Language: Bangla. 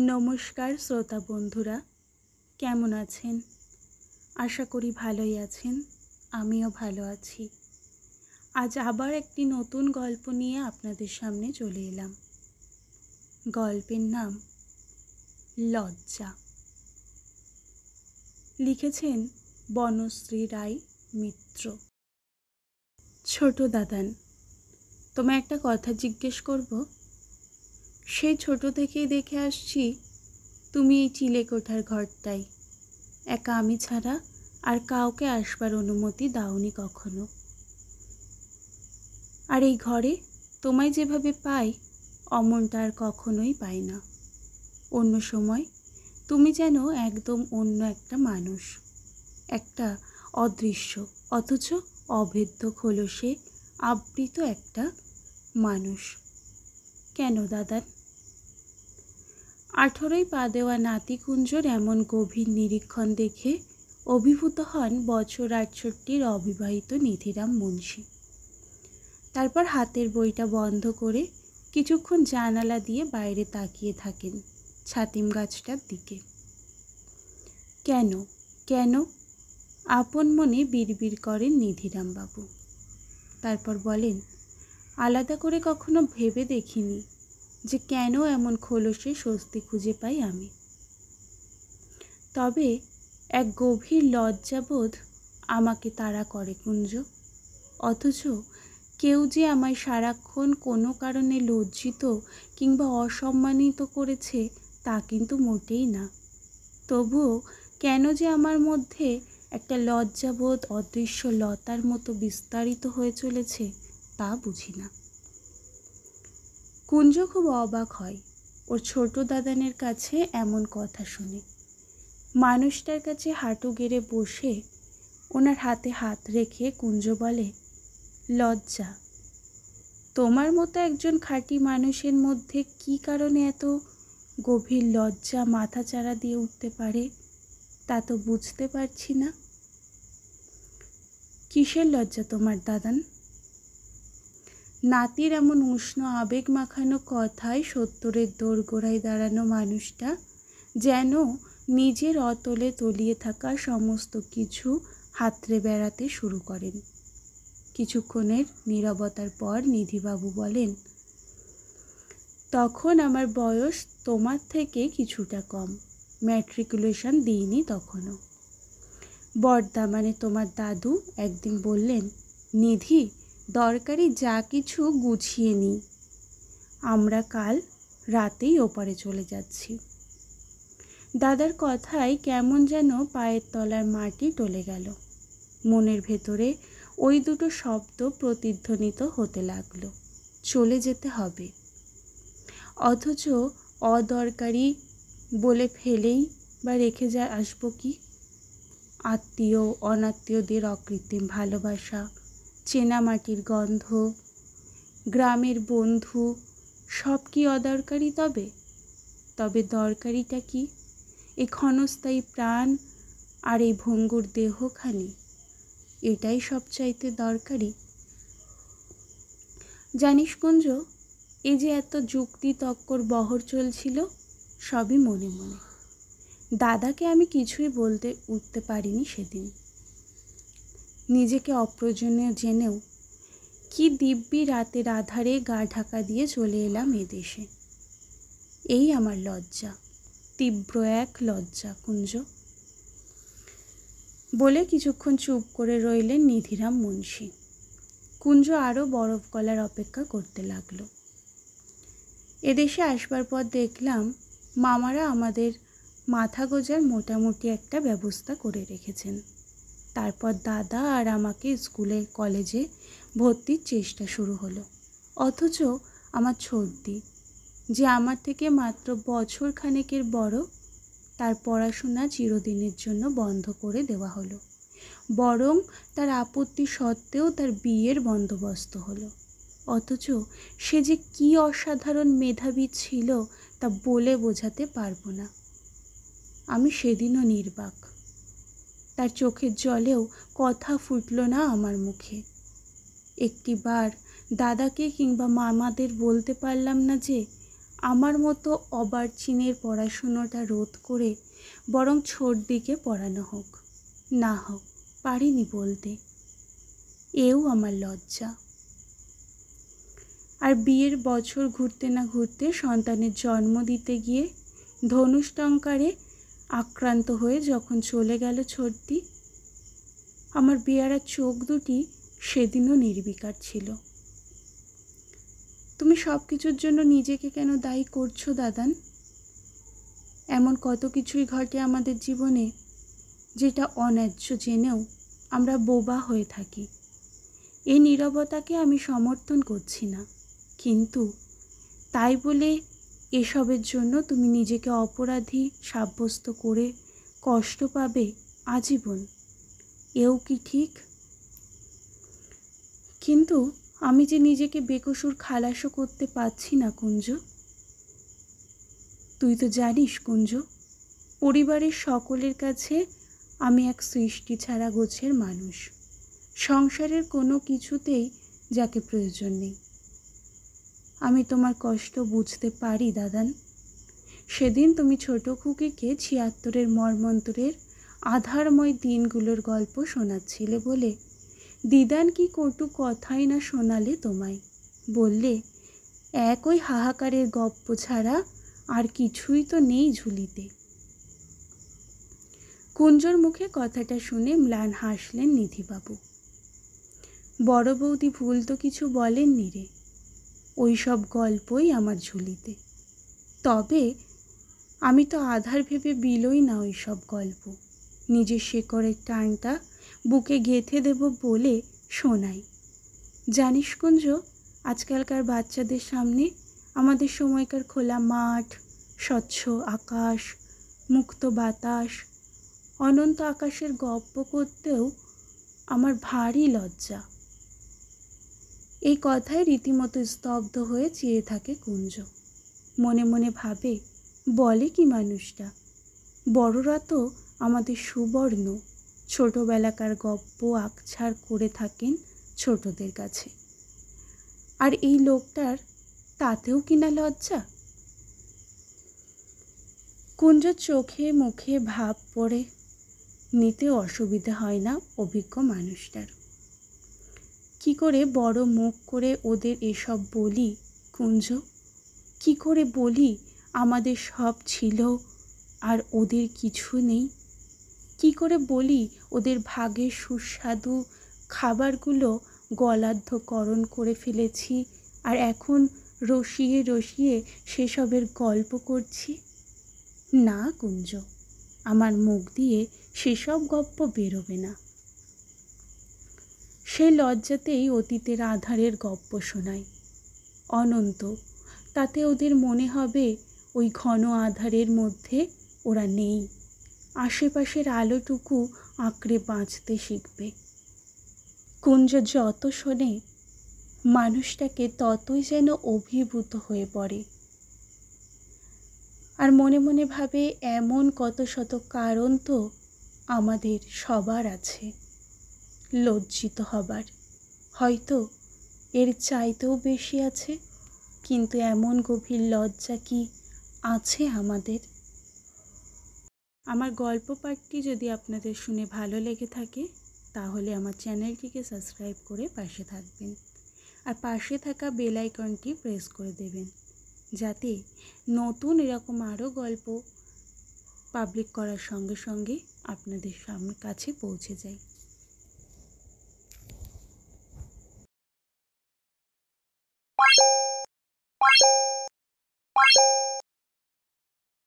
নমস্কার শ্রোতা বন্ধুরা, কেমন আছেন? আশা করি ভালোই আছেন। আমিও ভালো আছি। আজ আবার একটি নতুন গল্প নিয়ে আপনাদের সামনে চলে এলাম। গল্পের নাম লজ্জা। লিখেছেন বনশ্রী রায় মিত্র। ছোট দাদান, তোমায় একটা কথা জিজ্ঞেস করব। সেই ছোট থেকেই দেখে আসছি তুমি এই চিলেকোঠার ঘরটাই একা, আমি ছাড়া আর কাউকে আসবার অনুমতি দাওনি কখনো। আর এই ঘরে তোমায় যেভাবে পাই অমনটা আর কখনোই পাই না। অন্য সময় তুমি যেন একদম অন্য একটা মানুষ, একটা অদৃশ্য অথচ অভেদ্য খোলসে আবৃত একটা মানুষ। কেন দাদার? 18ই পা দেওয়া নাতিকুঞ্জর এমন গভীর নিরীক্ষণ দেখে অভিভূত হন বছর 68-র অবিবাহিত নিধিরাম মুন্সি। তারপর হাতের বইটা বন্ধ করে কিছুক্ষণ জানালা দিয়ে বাইরে তাকিয়ে থাকেন ছাতিম গাছটার দিকে। কেন কেন আপন মনে বিড়বিড় করেন নিধিরাম বাবু। তারপর বলেন, আলাদা করে কখনো ভেবে দেখিনি যে কেন এমন খোলসে স্বস্তি খুঁজে পাই আমি। তবে এক গভীর লজ্জাবোধ আমাকে তাড়া করে কুঞ্জ। অথচ কেউ যে আমায় সারাক্ষণ কোনো কারণে লজ্জিত কিংবা অসম্মানিত করেছে তা কিন্তু মোটেই না। তবুও কেন যে আমার মধ্যে একটা লজ্জাবোধ অদৃশ্য লতার মতো বিস্তারিত হয়ে চলেছে তা বুঝি না। কুঞ্জ খুব অবাক হয় ওর ছোট দাদানের কাছে এমন কথা শুনে। মানুষটার কাছে হাঁটু গেড়ে বসে ওনার হাতে হাত রেখে কুঞ্জ বলে, লজ্জা? তোমার মতো একজন খাঁটি মানুষের মধ্যে কি কারণে এত গভীর লজ্জা মাথাচাড়া দিয়ে উঠতে পারে তা তো বুঝতে পারছি না। কিসের লজ্জা তোমার দাদান? নাতির এমন উষ্ণ আবেগ মাখানো কথায় 70-এর দোরগোড়ায় দাঁড়ানো মানুষটা যেন নিজের অতলে তলিয়ে থাকা সমস্ত কিছু হাতড়ে বেড়াতে শুরু করেন। কিছুক্ষণের নীরবতার পর নিধিবাবু বলেন, তখন আমার বয়স তোমার থেকে কিছুটা কম, ম্যাট্রিকুলেশন দিইনি তখনও। বড়দা মানে তোমার দাদু একদিন বললেন, নিধি, দরকারি যা কিছু গুছিয়ে নিই, আমরা কাল রাতেই ওপারে চলে যাচ্ছি। দাদার কথায় কেমন যেন পায়ের তলার মাটি টলে গেল। মনের ভেতরে ওই দুটো শব্দ প্রতিধ্বনিত হতে লাগলো, চলে যেতে হবে। অথচ অদরকারি বলে ফেলেই বা রেখে আসবো কি? আত্মীয় অনাত্মীয়দের অকৃত্রিম ভালোবাসা, চেনা মাটির গন্ধ, গ্রামের বন্ধু, সব কি অদরকারি? তবে দরকারিটা কি? এই ক্ষণস্থায়ী প্রাণ আর এই ভঙ্গুর দেহখানি, এটাই সবচাইতে দরকারি। জানিস কুঞ্জ, এই যে এত যুক্তি তক্কর বহর চলছিল সবই মনে মনে। দাদাকে আমি কিছুই বলতে উঠতে পারিনি সেদিন। নিজেকে অপ্রয়োজনীয় জেনেও কি দিব্যি রাতের আধারে গা ঢাকা দিয়ে চলে এলাম এদেশে। এই আমার লজ্জা, তীব্র এক লজ্জা কুঞ্জ। বলে কিছুক্ষণ চুপ করে রইলেন নিধিরাম মুন্সি। কুঞ্জ আরও বরফ গলার অপেক্ষা করতে লাগলো। এদেশে আসবার পর দেখলাম মামারা আমাদের মাথা গোঁজার মোটামুটি একটা ব্যবস্থা করে রেখেছেন। তারপর দাদা আর আমাকে স্কুলে কলেজে ভর্তির চেষ্টা শুরু হলো। অথচ আমার ছোটদি, যে আমার থেকে মাত্র বছর খানেকের বড়, তার পড়াশোনা চিরদিনের জন্য বন্ধ করে দেওয়া হলো। বরং তার আপত্তি সত্ত্বেও তার বিয়ের বন্দোবস্ত হলো। অথচ সে যে কি অসাধারণ মেধাবী ছিল তা বলে বোঝাতে পারবো না। আমি সেদিনও নির্বাক। তার চোখের জলেও কথা ফুটল না আমার মুখে। একটিবার দাদাকে কিংবা মামাদের বলতে পারলাম না যে আমার মতো অবার্চিনের পড়াশুনোটা রোধ করে বরং ছোট দিকে পড়ানো হোক, না হোক পারিনি বলতে, এও আমার লজ্জা। আর বিয়ের বছর ঘুরতে না ঘুরতে সন্তানের জন্ম দিতে গিয়ে ধনুষ্টঙ্কারে আক্রান্ত হয়ে যখন চলে গেল ছোটদি, আমার বেয়ারা চোখ দুটি সেদিনও নির্বিকার ছিল। তুমি সব কিছুর জন্য নিজেকে কেন দায়ী করছো দাদান? এমন কত কিছুই ঘটে আমাদের জীবনে যেটা অন্যায্য জেনেও আমরা বোবা হয়ে থাকি। এই নীরবতাকে আমি সমর্থন করছি না, কিন্তু তাই বলে এসবের জন্য তুমি নিজেকে অপরাধী সাব্যস্ত করে কষ্ট পাবে আজীবন, এও কি ঠিক? কিন্তু আমি যে নিজেকে বেকসুর খালাসও করতে পারছি না কুঞ্জ। তুই তো জানিস কুঞ্জ, পরিবারের সকলের কাছে আমি এক সৃষ্টি ছাড়া গোছের মানুষ, সংসারের কোনো কিছুতেই যাকে প্রয়োজন নেই। আমি তোমার কষ্ট বুঝতে পারি দাদান। সেদিন তুমি ছোট খুকিকে ৭৬-এর মর্মন্তরের আধারময় দিনগুলোর গল্প শোনাচ্ছিলে বলে দিদান কি কটু কথাই না শোনালে তোমায়। বললে একই হাহাকারের গপ্প ছাড়া আর কিছুই তো নেই ঝুলিতে। কুঞ্জর মুখে কথাটা শুনে ম্লান হাসলেন নিধিবাবু। বড় বৌদি ভুল তো কিছু বলেননি রে, ওই সব গল্পই আমার ঝুলিতে। তবে আমি তো আধার ভেবে বিলই না ওই সব গল্প, নিজের শেকড়ের টানটা বুকে গেঁথে দেব বলে শোনাই। জানিস কুঞ্জ, আজকালকার বাচ্চাদের সামনে আমাদের সময়কার খোলা মাঠ, স্বচ্ছ আকাশ, মুক্ত বাতাস, অনন্ত আকাশের গপ্প করতেও আমার ভারী লজ্জা। এই কথায় রীতিমতো স্তব্ধ হয়ে চেয়ে থাকে কুঞ্জ। মনে মনে ভাবে, বলে কি মানুষটা, বড়রা তো আমাদের সুবর্ণ ছোটবেলাকার গপ্প আকছাড় করে থাকেন ছোটদের কাছে, আর এই লোকটার তাতেও কিনা লজ্জা। কুঞ্জ চোখে মুখে ভাব পড়ে নিতে অসুবিধা হয় না অভিজ্ঞ মানুষটার। কি করে বড় মুখ করে ওদের এসব বলি কুঞ্জ? কি করে বলি আমাদের সব ছিল আর ওদের কিছু নেই? কি করে বলি ওদের ভাগের সুস্বাদু খাবারগুলো গলার্ধকরণ করে ফেলেছি আর এখন রসিয়ে রসিয়ে সেসবের গল্প করছি? না কুঞ্জ, আমার মুখ দিয়ে সেসব গপ্প বেরোবে না। সেই লজ্জাতেই অতীতের আধারের গপ্প শোনাই অনন্ত, তাতে ওদের মনে হবে ওই ঘন আধারের মধ্যে ওরা নেই, আশেপাশের আলোটুকু আঁকড়ে বাঁচতে শিখবে। কুঞ্জ যত শোনে মানুষটাকে ততই যেন অভিভূত হয়ে পড়ে, আর মনে মনে ভাবে এমন কত শত কারণ তো আমাদের সবার আছে লজ্জিত হবার, হয়তো এর চাইতেও বেশি আছে। কিন্তু এমন গভীর লজ্জা কি আছে আমাদের? আমার গল্প পাঠটি যদি আপনাদের শুনে ভালো লেগে থাকে তাহলে আমার চ্যানেলটিকে সাবস্ক্রাইব করে পাশে থাকবেন, আর পাশে থাকা বেল আইকনটি প্রেস করে দেবেন যাতে নতুন এরকম আরও গল্প পাবলিক করার সঙ্গে সঙ্গে আপনাদের কাছে পৌঁছে যায়।